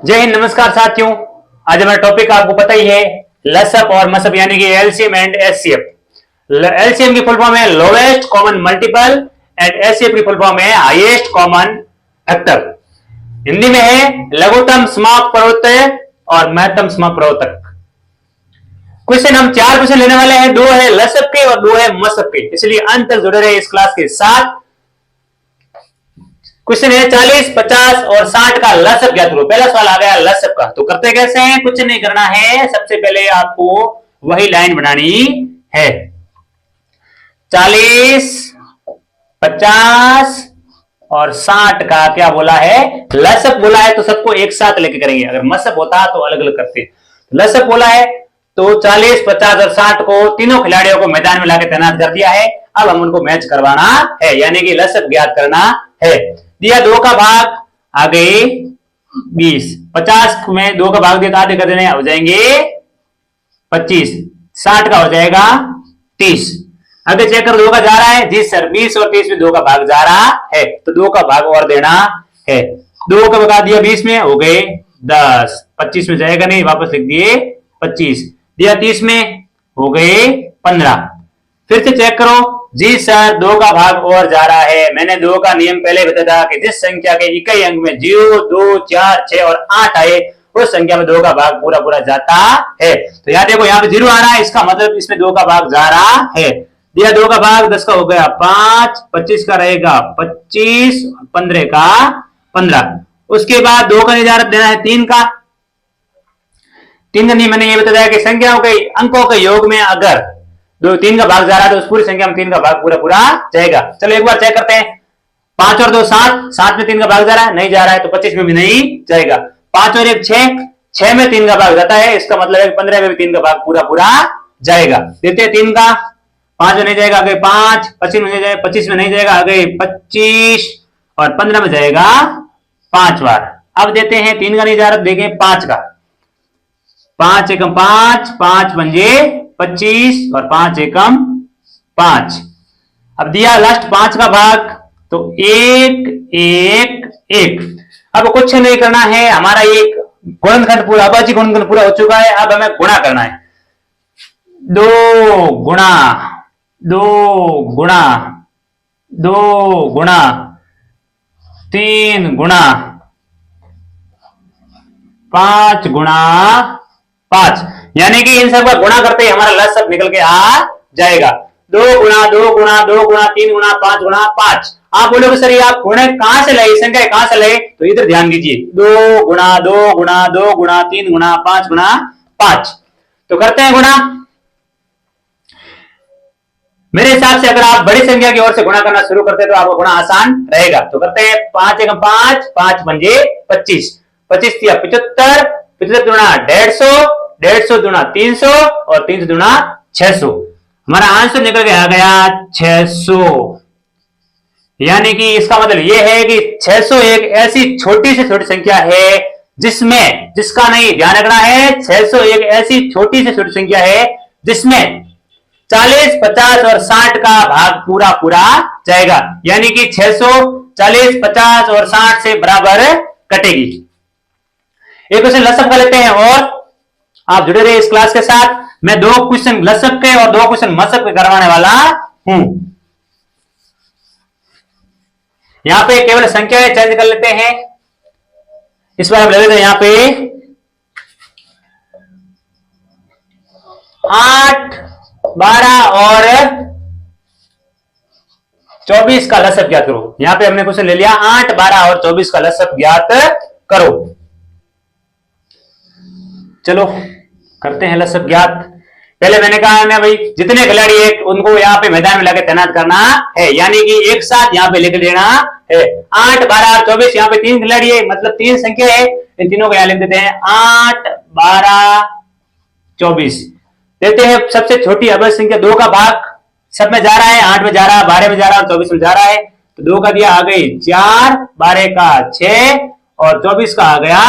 जय हिंद, नमस्कार साथियों। आज हमारा टॉपिक आपको पता ही है, लसअप और मसअप यानी कि एलसीएम एंड एचसीएफ। एलसीएम की फुल फॉर्म है lowest common multiple and HCF की फुल फॉर्म है हाईएस्ट कॉमन फैक्टर। हिंदी में है लघुत्तम समाप्त प्रवर्तक और महत्तम समाप्त प्रवर्तक। क्वेश्चन हम 4 क्वेश्चन लेने वाले हैं, 2 है लसअप के और 2 है मसअप के, इसलिए अंत तक जुड़े रहे इस क्लास के साथ। क्वेश्चन है 40, 50 और 60 का लसअप ज्ञात करो। पहला सवाल आ गया लसअप का, तो करते कैसे हैं? कुछ नहीं करना है, सबसे पहले आपको वही लाइन बनानी है। 40, 50 और 60 का क्या बोला है? लसअप बोला है, तो सबको एक साथ लेके करेंगे। अगर मसअप होता तो अलग अलग करते। लसअप बोला है तो 40, 50 और 60 को तीनों खिलाड़ियों को मैदान में लाके तैनात कर दिया है। अब हम उनको मैच करवाना है, यानी कि लसअप ज्ञात करना है। दिया 2 का भाग, आ गए 20। 50 में 2 का भाग दिया तो आधे कर देने, हो जाएंगे 25। 60 का हो जाएगा 30। अगर चेक कर 2 का जा रहा है जी सर, 20 और 30 में 2 का भाग जा रहा है, तो 2 का भाग और देना है। 2 का भगा दिया 20 में, हो गए 10। 25 में जाएगा नहीं, वापस लिख दिए 25। दिया 30 में, हो गए 15। फिर से चेक करो जी सर, 2 का भाग और जा रहा है। मैंने 2 का नियम पहले बताया था कि जिस संख्या के इकाई अंक में 0, 2, 4, 6 और 8 आए, उस संख्या में 2 का भाग पूरा पूरा जाता है। तो यहाँ देखो, यहाँ पे 0 आ रहा है, इसका मतलब इसमें 2 का भाग जा रहा है। दिया 2 का भाग, 10 का हो गया 5, 25 का रहेगा 25, 15 का 15। उसके बाद 2 का निजारत देना है 3 का। 3 का नियम मैंने ये बताया कि संख्याओं के अंकों के योग में अगर 3 का भाग जा रहा है तो उस पूरी संख्या में 3 का भाग पूरा पूरा जाएगा। चलो एक बार चेक करते हैं। 5 और 2 7, 7 में 3 का भाग जा रहा है, नहीं जा रहा है, तो 25 में भी नहीं जाएगा। 5 और 1 6, 6 में 3 का भाग जाता है, इसका मतलब है 15 में भी 3 का भाग पूरा पूरा जाएगा। देते हैं 3 का, 5 में नहीं जाएगा, आगे 5, 25 में नहीं जाएगा, 25 में नहीं जाएगा, आगे 25 और 15 में जाएगा 5 बार। अब देते हैं 3 का निजारत, देखें 5 का। 5 एकम 5, 5 पंजे 25 और 5 एकम 5। अब दिया लास्ट 5 का भाग, तो 1 1 1। अब कुछ नहीं करना है, हमारा एक गुणनखंड पूरा, अभाज्य गुणनखंड पूरा हो चुका है। अब हमें गुणा करना है। 2 गुणा 2 गुणा 2 गुणा 3 गुणा 5 गुणा 5, यानी कि इन सब का गुणा करते ही हमारा लसअप निकल के आ जाएगा। 2 गुणा 2 गुणा 2 गुणा 3 गुणा 5 गुणा 5। आप बोलोगे सर ये आप गुणे कहां से लाए, संख्या कहां से लाए? तो इधर ध्यान दीजिए। 2 गुणा 2 गुणा 2 गुणा 3 गुणा 5 गुणा 5। तो करते हैं गुणा। मेरे हिसाब से अगर आप बड़ी संख्या की ओर से गुणा करना शुरू करते तो आपको गुणा आसान रहेगा। तो करते हैं 5 एकम 5, 5 पंजे 25, 25 दिया 75, 75 दुना 150, 150 दुना 300 और 300 दुना 600। हमारा आंसर निकल के आ गया 600। यानी कि इसका मतलब यह है कि 600 एक ऐसी छोटी से छोटी संख्या है जिसमें, जिसका नहीं ध्यान रखना है, 600 एक ऐसी छोटी से छोटी संख्या है जिसमें 40, 50 और 60 का भाग पूरा पूरा जाएगा। यानी कि 600 40, 50 और 60 से बराबर कटेगी। एक क्वेश्चन लसअप का लेते हैं और आप जुड़े रहे इस क्लास के साथ। मैं 2 क्वेश्चन लसअप के और 2 क्वेश्चन मसअप के करवाने वाला हूं। यहां पे केवल संख्याएं चेंज कर लेते हैं। इस बार हम ले लेते हैं यहां पे 8, 12 और 24 का लसअप ज्ञात करो। यहां पे हमने क्वेश्चन ले लिया 8, 12 और 24 का लसअप ज्ञात करो। चलो करते हैं लसअप ज्ञात। पहले मैंने कहा ना भाई, जितने खिलाड़ी है उनको यहाँ पे मैदान में लाके तैनात करना है, यानी कि एक साथ यहाँ पे लिख देना है। 8, 12 और 24, यहाँ पे 3 खिलाड़ी है, मतलब 3 संख्या है, इन तीनों को यहाँ लिख देते हैं 8, 12, 24। देते हैं सबसे छोटी अभाज्य संख्या 2 का भाग, सब में जा रहा है, 8 में जा रहा है, 12 में जा रहा है और 24 में जा रहा है, तो 2 का दिया आ गई 4, 12 का 6 और 24 का आ गया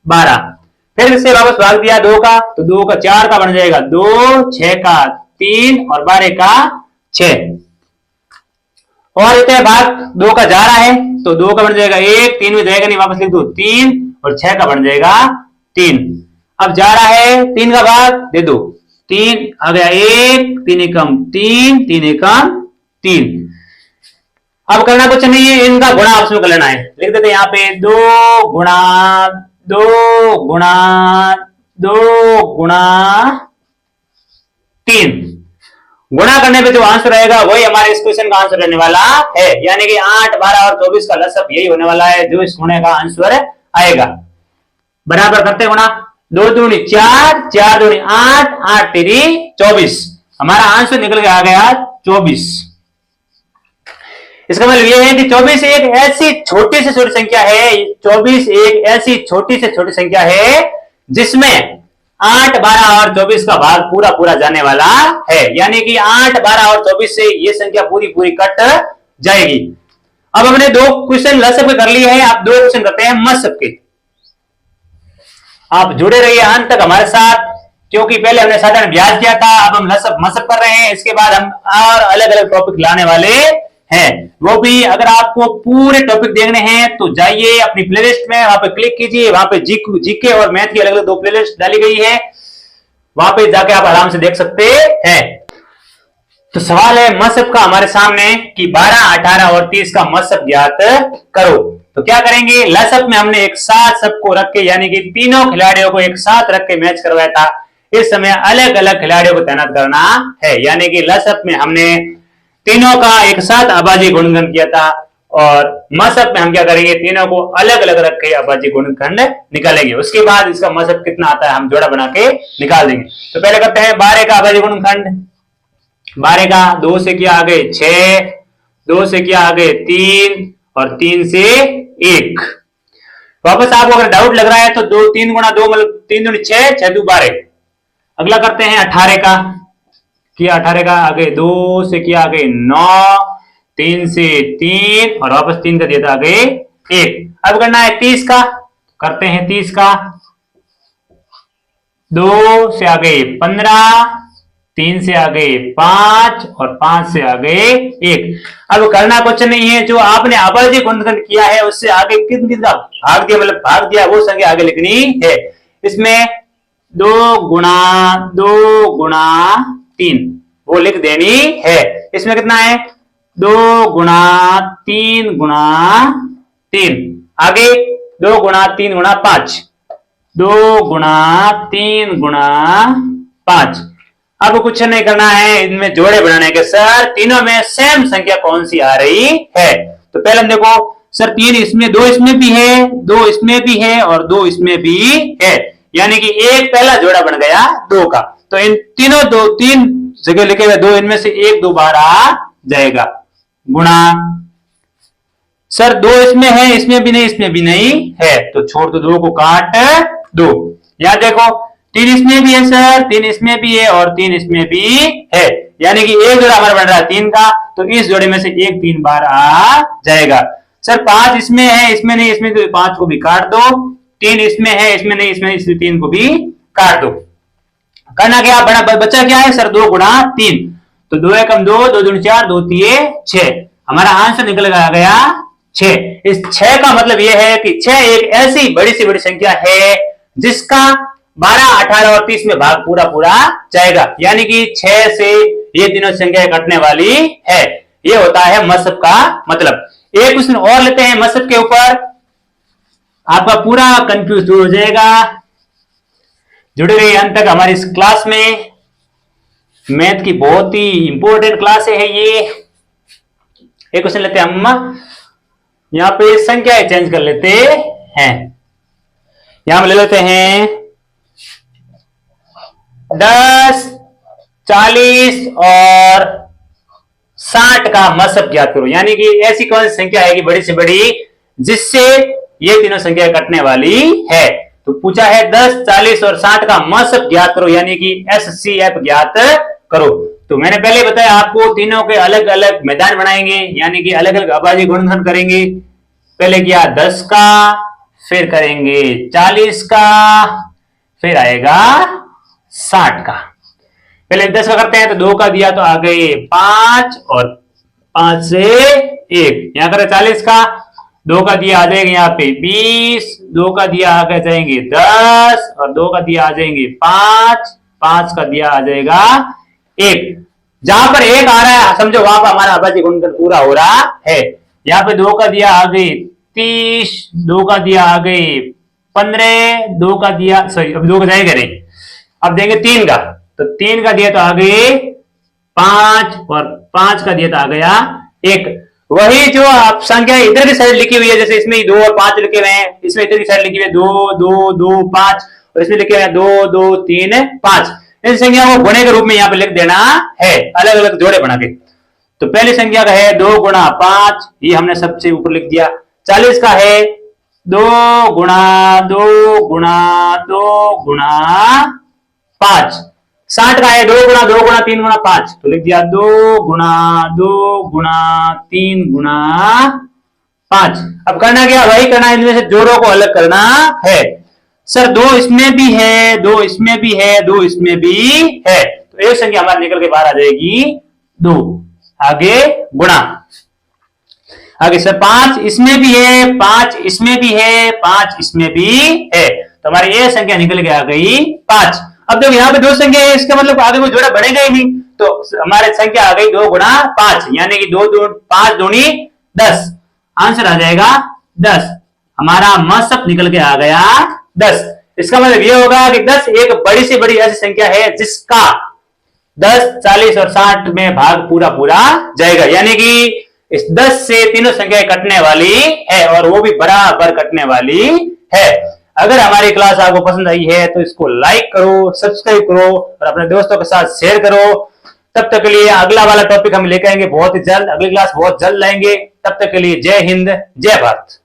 12। फिर इससे वापस भाग दिया 2 का, तो 2 का 4 का बन जाएगा 2, 6 का 3 और 12 का 6। और इतने भाग 2 का जा रहा है, तो 2 का बन जाएगा 1, 3 में जाएगा नहीं, वापस लिख दो 3 और 6 का बन जाएगा 3। अब जा रहा है 3 का भाग दे दो, 3 आ गया 1, 3 एकम 3, 3 एकम 3। अब करना कुछ नहीं है, इनका गुणा आपस में कर लेना है। लिख देते यहाँ पे 2 गुणा 2 गुणा 2 गुणा 3। गुणा करने पे जो आंसर आएगा वही हमारे इस क्वेश्चन का आंसर रहने वाला है, यानी कि 8, 12 और 24 का लसअप यही होने वाला है जो इस गुणे का आंसर आएगा। बराबर करते गुणा, 2 दूनी 4, 4 दूनी 8, 8 तेरी 24। हमारा आंसर निकल के आ गया 24। इसका मतलब यह है कि 24 एक ऐसी छोटी से छोटी संख्या है, 24 एक ऐसी छोटी से छोटी संख्या है जिसमें 8, 12 और 24 का भाग पूरा पूरा जाने वाला है, यानी कि 8, 12 और 24 से ये संख्या पूरी पूरी कट जाएगी। अब हमने 2 क्वेश्चन लसअप के कर लिए हैं, आप 2 क्वेश्चन करते हैं मसअप के। आप जुड़े रहिए अंत तक हमारे साथ, क्योंकि पहले हमने साधारण ब्याज किया था, अब हम लसअप मसअप कर रहे हैं। इसके बाद हम और अलग अलग टॉपिक लाने वाले हैं, वो भी अगर आपको पूरे टॉपिक देखने हैं तो जाइए अपनी प्लेलिस्ट में, वहां पे क्लिक कीजिए, वहां पे जीके और मैथ की अलग अलग 2 प्लेलिस्ट डाली गई है, वहां पे जाके आप आराम से देख सकते हैं। तो सवाल है मसअप का हमारे सामने कि 12, 18 और 30 का मसअप ज्ञात करो। तो क्या करेंगे, लसअप में हमने एक साथ सबको रख के, यानी कि तीनों खिलाड़ियों को एक साथ रख के मैच करवाया था। इस समय अलग अलग खिलाड़ियों को तैनात करना है, यानी कि लसअप में हमने तीनों का एक साथ अभाज्य गुणनखंड किया था, और मसअप में हम क्या करेंगे, तीनों को अलग अलग रख के अभाज्य गुणनखंड निकालेंगे। उसके बाद इसका मसअप कितना आता है हम जोड़ा बना के निकाल देंगे। तो पहले करते हैं 12 का अभाज्य गुणनखंड। 12 का 2 से किया आगे 6, 2 से किया आगे 3 और 3 से 1। वापस आपको अगर डाउट लग रहा है तो 2 3 गुणा 2 मतलब 3 दूनी 6, 6 दू 12। अगला करते हैं 18 का, किया 18 का आगे 2 से किया आगे 9, 3 से 3 और वापस 3 का दिया था आगे 1। अब करना है 30 का, करते हैं 30 का, 2 से आगे 15, 3 से आगे 5 और 5 से आगे 1। अब करना कुछ नहीं है, जो आपने अभाज्य गुणनखंड किया है उससे आगे कितना भाग दिया, मतलब भाग दिया वो संख्या आगे लिखनी है। इसमें 2 गुणा 3 वो लिख देनी है। इसमें कितना है, 2 गुणा 3 गुणा 3, आगे 2 गुणा 3 गुणा 5, 2 गुणा 3 गुणा 5। अब कुछ नहीं करना है, इनमें जोड़े बनाने के। सर तीनों में सेम संख्या कौन सी आ रही है, तो पहले देखो सर 3 इसमें, 2 इसमें भी है, 2 इसमें भी है और 2 इसमें भी है, यानी कि एक पहला जोड़ा बन गया 2 का। तो इन तीनों 3 जगह लिखे हुए 2, इनमें से 1 2 बार आ जाएगा। गुणा सर 2 इसमें है, इसमें भी नहीं, इसमें भी नहीं है, तो छोड़ दो, 2 को काट दो। यहां देखो 3 इसमें भी है सर, 3 इसमें भी है और 3 इसमें भी है, यानी कि एक जोड़ा हमारा बन रहा है 3 का, तो इस जोड़े में से 1 3 बार आ जाएगा। सर 5 इसमें है, इसमें नहीं, इसमें तो 5 को भी काट दो। 3 इसमें है, इसमें नहीं, इसमें 3 को भी काट दो। करना क्या, बड़ा बच्चा क्या है सर 2 गुणा 3, तो 2 एकम 2, 2 दूनी 4, 2 3 6। हमारा आंसर निकल गया 6। इस 6 का मतलब यह है कि 6 एक ऐसी बड़ी सी बड़ी संख्या है जिसका 12, 18 और 30 में भाग पूरा पूरा जाएगा, यानी कि 6 से ये तीनों संख्या कटने वाली है। ये होता है मसअप का मतलब। एक क्वेश्चन और लेते हैं मसअप के ऊपर, आपका पूरा कंफ्यूज दूर हो जाएगा। जुड़े रहिए अंत तक हमारी इस क्लास में, मैथ की बहुत ही इंपॉर्टेंट क्लास है ये। एक क्वेश्चन लेते हैं हम, यहां पे संख्याएं चेंज कर लेते हैं। यहां ले लेते हैं 10, 40 और 60 का मसअप ज्ञात करो, यानी कि ऐसी कौन सी संख्या है कि बड़ी से बड़ी जिससे ये तीनों संख्या कटने वाली है। तो पूछा है 10, 40 और 60 का मसअप ज्ञात करो, यानी कि SCF ज्ञात करो। तो मैंने पहले बताया आपको तीनों के अलग अलग मैदान बनाएंगे, यानी कि अलग अलग अभाज्य गुणनखंड करेंगे। पहले किया 10 का, फिर करेंगे 40 का, फिर आएगा 60 का। पहले 10 का करते हैं तो 2 का दिया तो आ गए 5 और 5 से 1। यहां करें 40 का, 2 का दिया आ जाएगा यहाँ पे 20, 2 का दिया आ जाएंगे 10 और 2 का दिया आ जाएंगे 5, 5 का दिया आ जाएगा 1। जहां पर 1 आ रहा है समझो वहां पर हमारा अभाज्य गुणनखंड पूरा हो रहा है। यहाँ पे 2 का दिया आ गई 30, 2 का दिया आ गई 15, 2 का दिया सॉरी अब 2 का जाएगा नहीं, अब देंगे 3 का, तो 3 का दिया तो आ गए 5 और 5 का दिया तो आ गया 1। वही जो आप संख्या इधर की साइड लिखी हुई है, जैसे इसमें 2 और 5 लिखे हुए हैं, इसमें इधर की साइड लिखी हुई है 2 2 2 5 और इसमें लिखे हुए हैं 2 2 3 5। इस संख्या को गुणे के रूप में यहाँ पे लिख देना है, अलग अलग जोड़े बना के। तो पहली संख्या का है 2 गुणा 5, ये हमने सबसे ऊपर लिख दिया। 40 का है 2 गुणा 2 गुणा 2 गुणा 5। 60 का है 2 गुणा 2 गुणा 3 गुणा 5, तो लिख दिया 2 गुणा 2 गुणा 3 गुणा 5। अब करना क्या, वही करना है, इनमें से जोड़ों को अलग करना है। सर 2 इसमें भी है, 2 इसमें भी है, 2 इसमें भी है, तो एक संख्या हमारी निकल के बाहर आ जाएगी 2। आगे गुणा, आगे सर 5 इसमें भी है, 5 इसमें भी है, 5 इसमें भी है, तो हमारी ये संख्या निकल के आ गई 5। अब देखो यहाँ पे 2 संख्या है, इसका मतलब आगे कोई जोड़ा बढ़ेगा ही नहीं, तो हमारी संख्या आ गई 2 गुणा 5, यानी कि 2 2 5 दूनी 10, आंसर आ जाएगा 10। हमारा मसप निकल के आ गया 10। इसका मतलब ये होगा कि 10 एक बड़ी से बड़ी ऐसी संख्या है जिसका 10, 40 और 60 में भाग पूरा पूरा जाएगा, यानी कि इस 10 से तीनों संख्याएं कटने वाली है और वो भी बराबर कटने वाली है। अगर हमारी क्लास आपको पसंद आई है तो इसको लाइक करो, सब्सक्राइब करो और अपने दोस्तों के साथ शेयर करो। तब तक के लिए अगला वाला टॉपिक हम लेकर आएंगे बहुत ही जल्द, अगली क्लास बहुत जल्द लाएंगे। तब तक के लिए जय हिंद, जय भारत।